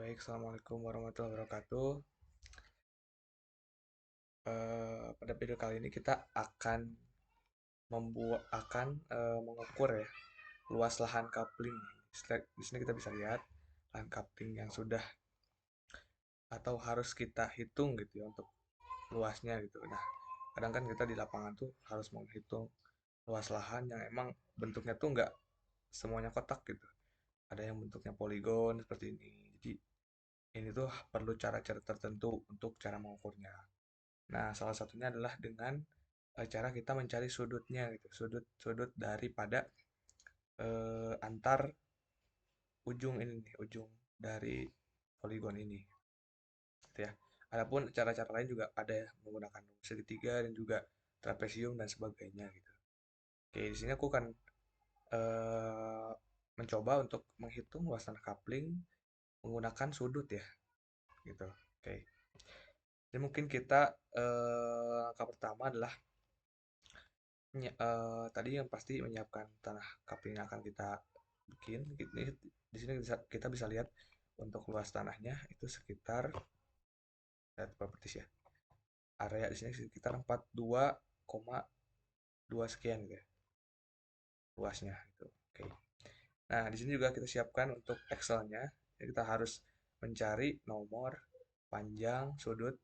Baik, Assalamualaikum warahmatullahi wabarakatuh. Pada video kali ini kita akan mengukur ya luas lahan kapling. Di sini kita bisa lihat lahan kapling yang sudah atau harus kita hitung gitu ya untuk luasnya gitu. Nah, kadang kan kita di lapangan tuh harus menghitung luas lahan yang emang bentuknya tuh nggak semuanya kotak gitu. Ada yang bentuknya poligon seperti ini. Jadi ini tuh perlu cara-cara tertentu untuk cara mengukurnya. Nah, salah satunya adalah dengan cara kita mencari sudutnya gitu, sudut-sudut daripada antar ujung ini nih, ujung dari poligon ini, gitu ya. Adapun cara-cara lain juga ada ya, menggunakan segitiga dan juga trapesium dan sebagainya gitu. Oke, di sini aku akan eh, mencoba untuk menghitung luas tanah kapling menggunakan sudut ya, gitu. Oke, jadi mungkin kita langkah pertama adalah tadi yang pasti menyiapkan tanah kapling yang akan kita bikin. Di sini kita bisa lihat untuk luas tanahnya itu sekitar lihat properties ya. Area di sini sekitar 42,2 sekian gitu ya luasnya itu. Oke. Nah, di sini juga kita siapkan untuk Excel-nya. Jadi kita harus mencari nomor, panjang, sudut,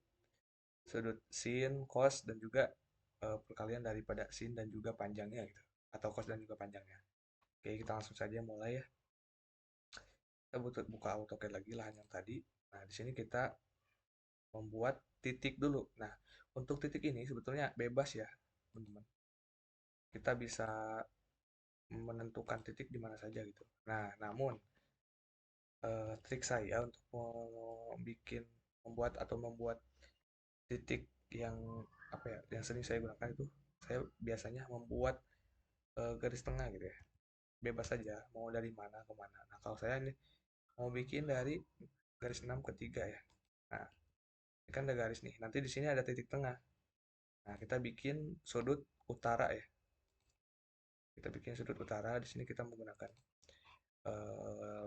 sudut sin, cos dan juga perkalian daripada sin dan juga panjangnya gitu. Atau cos dan juga panjangnya. Oke, kita langsung saja mulai ya. Kita buka AutoCAD lagi lahan yang tadi. Nah, di sini kita membuat titik dulu. Nah, untuk titik ini sebetulnya bebas ya, teman-teman. Kita bisa menentukan titik di mana saja gitu. Nah, namun trik saya untuk membuat titik yang apa ya, yang sering saya gunakan itu saya biasanya membuat garis tengah gitu ya. Bebas saja mau dari mana ke mana. Nah, kalau saya ini mau bikin dari garis 6 ke 3 ya. Nah, ini kan ada garis nih. Nanti di sini ada titik tengah. Nah, kita bikin sudut utara ya. Kita bikin sudut utara. Di sini kita menggunakan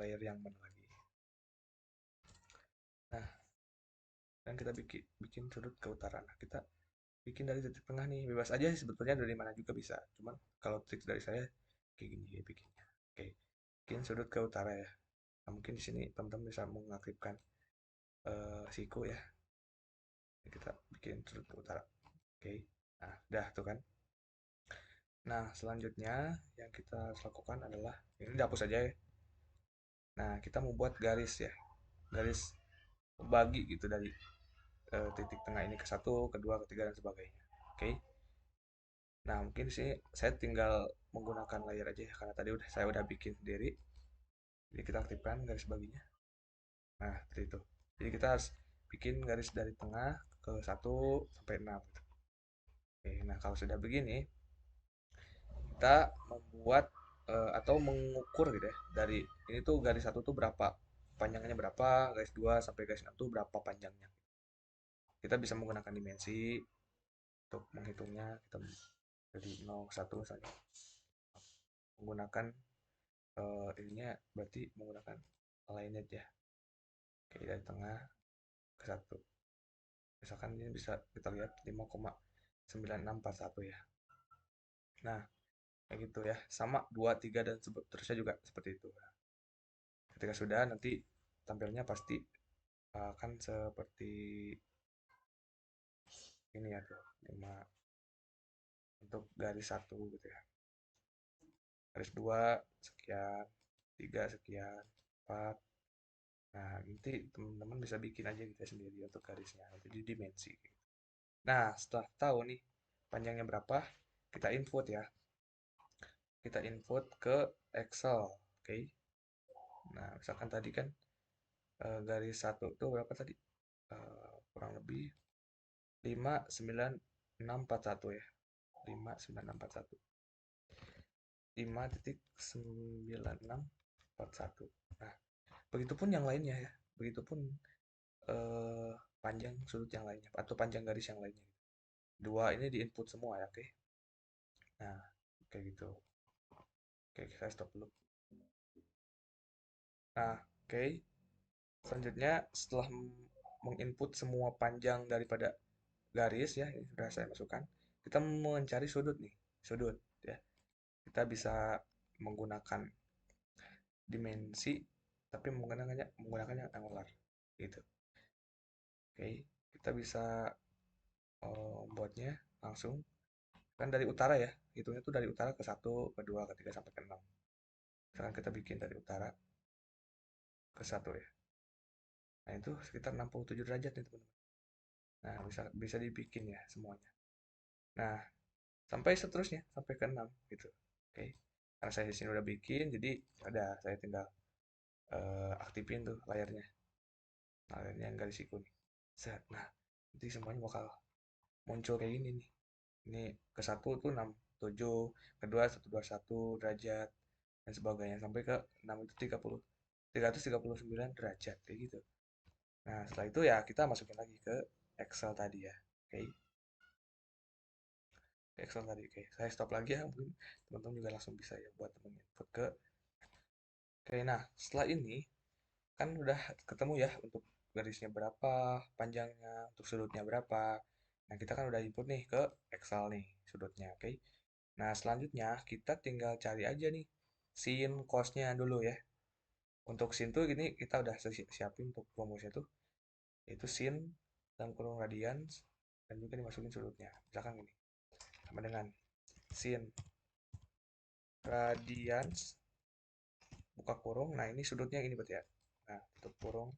layer yang mana lagi. Nah, dan kita bikin sudut ke utara. Nah, kita bikin dari titik tengah nih. Bebas aja sih sebetulnya dari mana juga bisa. Cuman kalau trik dari saya kayak gini ya bikinnya. Oke, bikin sudut ke utara ya. Nah, mungkin di sini teman-teman bisa mengaktifkan siku ya. Kita bikin sudut ke utara. Oke. Nah, udah tuh kan. Nah, selanjutnya yang kita harus lakukan adalah ini dihapus saja ya. Nah, kita membuat garis ya, garis bagi gitu dari titik tengah ini ke satu, kedua, ketiga dan sebagainya. Oke. Nah, mungkin di sini saya tinggal menggunakan layer aja ya karena tadi saya udah bikin sendiri. Jadi kita aktifkan garis baginya. Nah, seperti itu. Jadi kita harus bikin garis dari tengah ke satu sampai 6. Oke, nah kalau sudah begini, kita membuat atau mengukur gitu ya dari ini tuh garis satu tuh berapa panjangnya, berapa garis 2 sampai garis 6 tuh berapa panjangnya. Kita bisa menggunakan dimensi untuk menghitungnya. Kita dari 0 ke 1 misalnya menggunakan ininya berarti menggunakan lainnya ya. Oke, dari tengah ke 1 misalkan ini bisa kita lihat 5,9641 ya. Nah, kayak gitu ya, sama 2 3 dan seterusnya juga seperti itu. Ketika sudah nanti tampilnya pasti akan seperti ini ya tuh, 5 untuk garis satu gitu ya. Garis 2 sekian, 3 sekian, 4. Nah, nanti teman-teman bisa bikin aja gitu ya sendiri untuk garisnya, nanti di dimensi. Nah, setelah tahu nih panjangnya berapa, kita input ya. Kita input ke Excel, oke. Nah, misalkan tadi kan garis satu itu berapa tadi? Kurang lebih 59641 ya. 59641. 5,9641. Nah, begitupun yang lainnya ya. Begitupun eh, panjang sudut yang lainnya atau panjang garis yang lainnya. Dua ini di input semua ya, oke. Nah, kayak gitu. Oke, saya stop dulu. Nah, oke. Selanjutnya setelah menginput semua panjang daripada garis ya, ini sudah saya masukkan. Kita mencari sudut nih, sudut ya. Kita bisa menggunakan dimensi tapi menggunakan yang angular gitu. Oke, kita bisa membuatnya langsung kan dari utara ya. Hitungnya tuh dari utara ke 1, ke 2, ke 3 sampai ke 6. Sekarang kita bikin dari utara ke 1 ya. Nah, itu sekitar 67 derajat nih, teman-teman. Nah, bisa bisa dibikin ya semuanya. Nah, sampai seterusnya sampai ke 6 gitu. Oke. Karena saya di sini udah bikin, jadi ya udah saya tinggal aktifin tuh layarnya. Layarnya yang garisiku nih. Set. Nah, nanti semuanya bakal muncul kayak gini nih. Ini ke 1 tuh 6, 7, kedua 121 derajat dan sebagainya sampai ke 6 itu 339 derajat kayak gitu. Nah, setelah itu ya kita masukin lagi ke Excel tadi ya. Oke. Ke Excel tadi. Oke, saya stop lagi ya. Mungkin teman-teman juga langsung bisa ya buat menginput ke. Oke, nah setelah ini kan udah ketemu ya untuk garisnya berapa, panjangnya, untuk sudutnya berapa. Nah, kita kan udah input nih ke Excel nih sudutnya, oke. Nah, selanjutnya kita tinggal cari aja nih sin cosnya dulu ya. Untuk sin tuh ini kita udah siapin untuk rumusnya tuh, yaitu sin dalam kurung radians dan juga dimasukin sudutnya. Misalkan ini sama dengan sin radians buka kurung. Nah, ini sudutnya ini berarti ya. Nah, tutup kurung,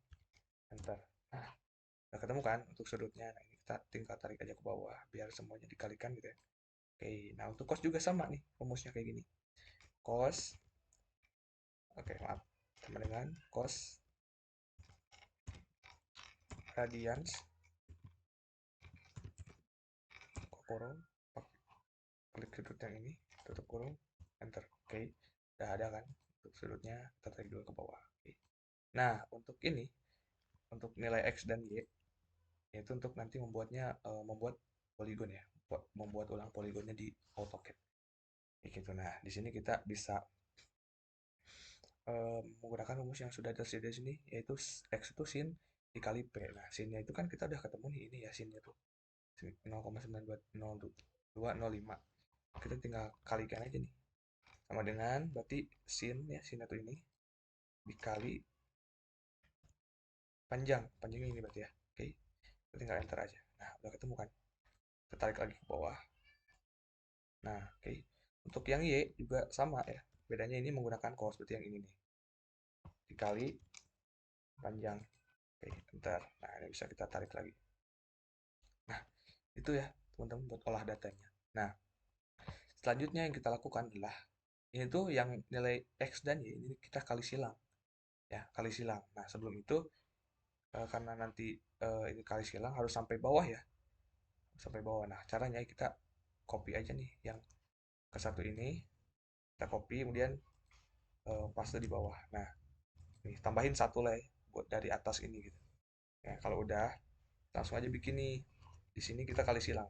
enter. Nah, udah ketemu kan untuk sudutnya. Nah, ini kita tinggal tarik aja ke bawah biar semuanya dikalikan gitu ya. Oke, nah untuk cos juga sama nih rumusnya kayak gini. Cos, oke maaf, sama dengan cos radians kurung, klik sudut yang ini, tutup kurung, enter. Oke, udah ada kan untuk sudutnya, kita tarik dulu ke bawah. Oke. Nah, untuk ini, untuk nilai X dan Y, yaitu untuk nanti membuat poligon ya, membuat ulang poligonnya di AutoCAD. Kayak gitu. Nah, di sini kita bisa menggunakan rumus yang sudah tersedia di sini, yaitu X itu sin dikali P. Nah, sinnya itu kan kita udah ketemu nih, ini ya sinnya tuh 0,92205. Kita tinggal kalikan aja nih. Sama dengan berarti sin ya, sin satu ini dikali panjangnya ini berarti ya. Oke, kita tinggal enter aja. Nah, udah ketemu kan. Kita tarik lagi ke bawah. Nah, oke. Untuk yang Y juga sama ya. Bedanya ini menggunakan cos, berarti yang ini nih. Dikali panjang. Oke, enter. Nah, ini bisa kita tarik lagi. Nah, itu ya, teman-teman buat olah datanya. Nah, selanjutnya yang kita lakukan adalah ini tuh yang nilai X dan Y ini kita kali silang. Ya, kali silang. Nah, sebelum itu karena nanti ini kali silang harus sampai bawah ya. Sampai bawah. Nah, caranya kita copy aja nih yang ke satu ini. Kita copy, kemudian paste di bawah. Nah, nih tambahin satu lah ya, buat dari atas ini gitu. Ya, kalau udah langsung aja bikin nih. Di sini kita kali silang.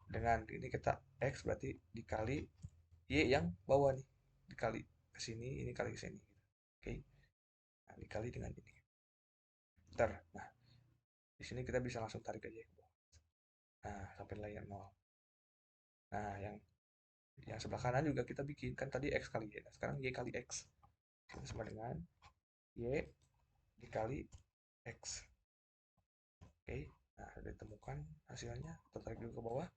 Dengan ini kita X berarti dikali Y yang bawah nih. Dikali ke sini, ini kali ke sini. Oke. Nah, dikali dengan ini. Ntar. Nah, di sini kita bisa langsung tarik aja ke bawah. Nah, sampai nilai 0. Nah, yang sebelah kanan juga kita bikin. Kan tadi X kali Y. Nah, sekarang Y kali X. Itu sama dengan Y dikali X. Oke. Nah, sudah ditemukan hasilnya. Kita tarik dulu ke bawah.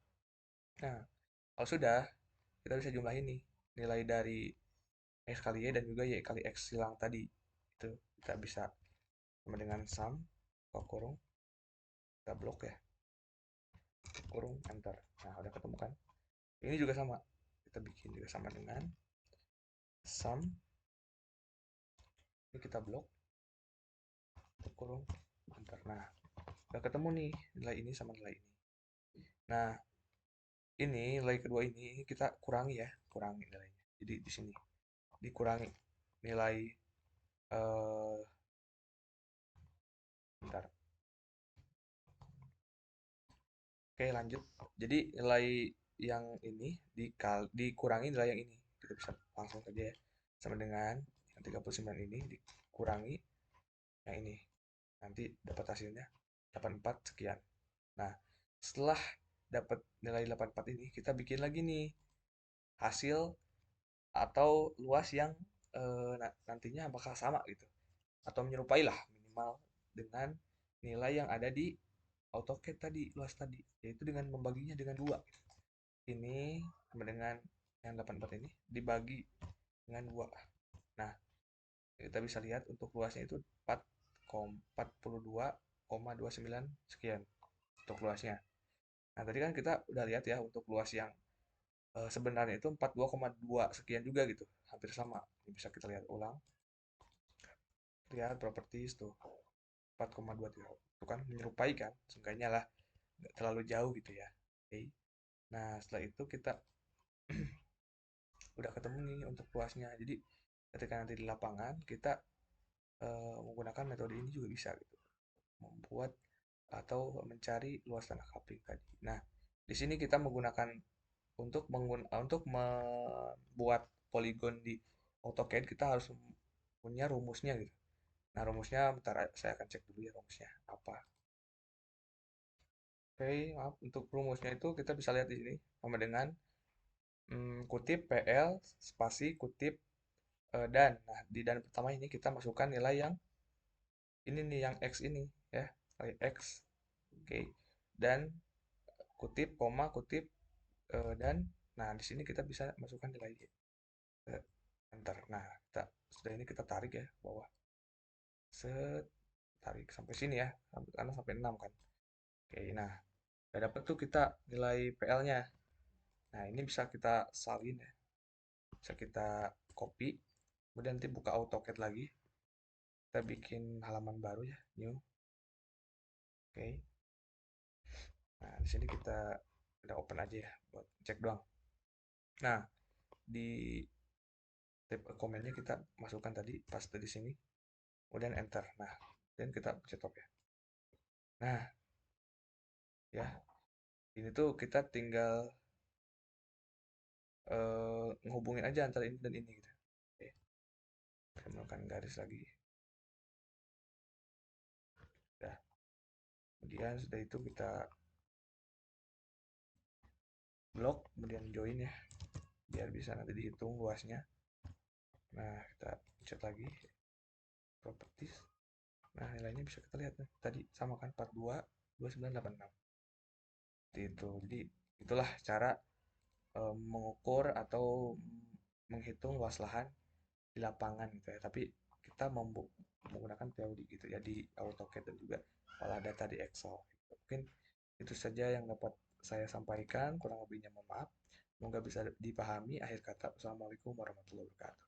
Nah, kalau sudah, kita bisa jumlahin nih. Nilai dari X kali Y dan juga Y kali X silang tadi. Itu kita bisa sama dengan sum, kurung, kita blok ya, kurung, enter. Nah, udah ketemu kan? Ini juga sama. Kita bikin juga sama dengan sum, ini kita blok, kurung, enter. Nah, udah ketemu nih nilai ini sama nilai ini. Nah, ini nilai kedua ini kita kurangi ya, kurangi nilainya. Jadi di sini dikurangi nilai eh bentar. Oke, lanjut. Jadi nilai yang ini dikurangi nilai yang ini. Kita bisa langsung saja ya. Sama dengan yang 39 ini dikurangi yang ini. Nanti dapat hasilnya 84 sekian. Nah, setelah dapat nilai 84 ini, kita bikin lagi nih hasil atau luas yang nantinya bakal sama gitu. Atau menyerupai lah minimal dengan nilai yang ada di AutoCAD tadi, luas tadi. Yaitu dengan membaginya dengan dua. Ini sama dengan yang 84 ini dibagi dengan dua. Nah, kita bisa lihat untuk luasnya itu 42,29 sekian untuk luasnya. Nah, tadi kan kita udah lihat ya untuk luas yang sebenarnya itu 42,2 sekian juga gitu. Hampir sama. Ini bisa kita lihat ulang. Lihat properties tuh 4,2 itu kan menyerupai kan. Seenggaknya lah nggak terlalu jauh gitu ya. Oke. Nah, setelah itu kita udah ketemu nih untuk luasnya. Jadi ketika nanti di lapangan kita menggunakan metode ini juga bisa gitu. Membuat atau mencari luas tanah kapling tadi. Nah, di sini kita menggunakan untuk membuat poligon di AutoCAD kita harus punya rumusnya gitu. Nah, rumusnya bentar saya akan cek dulu ya rumusnya apa. Oke, maaf untuk rumusnya itu kita bisa lihat di sini sama dengan kutip PL spasi kutip dan. Nah, di dan pertama ini kita masukkan nilai yang ini nih yang X ini ya, nilai X. Oke. Dan kutip koma kutip dan nah di sini kita bisa masukkan nilai enter. Nah, sudah ini kita tarik ya ke bawah. Set tarik sampai sini ya, karena sampai 6 kan. Oke, nah udah dapat tuh kita nilai PL-nya. Nah, ini bisa kita salin ya. Bisa kita copy. Kemudian nanti buka AutoCAD lagi. Kita bikin halaman baru ya, new. Oke. Nah, di sini kita udah open aja ya buat cek doang. Nah, di tab komennya kita masukkan tadi paste di sini. Kemudian enter. Nah, dan kita cetok ya. Nah, ya, ini tuh kita tinggal ngehubungin aja antara ini dan ini gitu. Oke, saya melakukan garis lagi. Nah, kemudian sudah itu kita blok, kemudian join ya, biar bisa nanti dihitung luasnya. Nah, kita chat lagi properties. Nah, nilainya bisa kita lihat nih. Tadi sama kan 42, 2986. Seperti itu. Jadi itulah cara mengukur atau menghitung luas lahan di lapangan gitu ya. Tapi kita menggunakan teori gitu ya di AutoCAD dan juga olah data di Excel. Mungkin itu saja yang dapat saya sampaikan. Kurang lebihnya mohon maaf. Semoga bisa dipahami. Akhir kata, Assalamualaikum warahmatullahi wabarakatuh.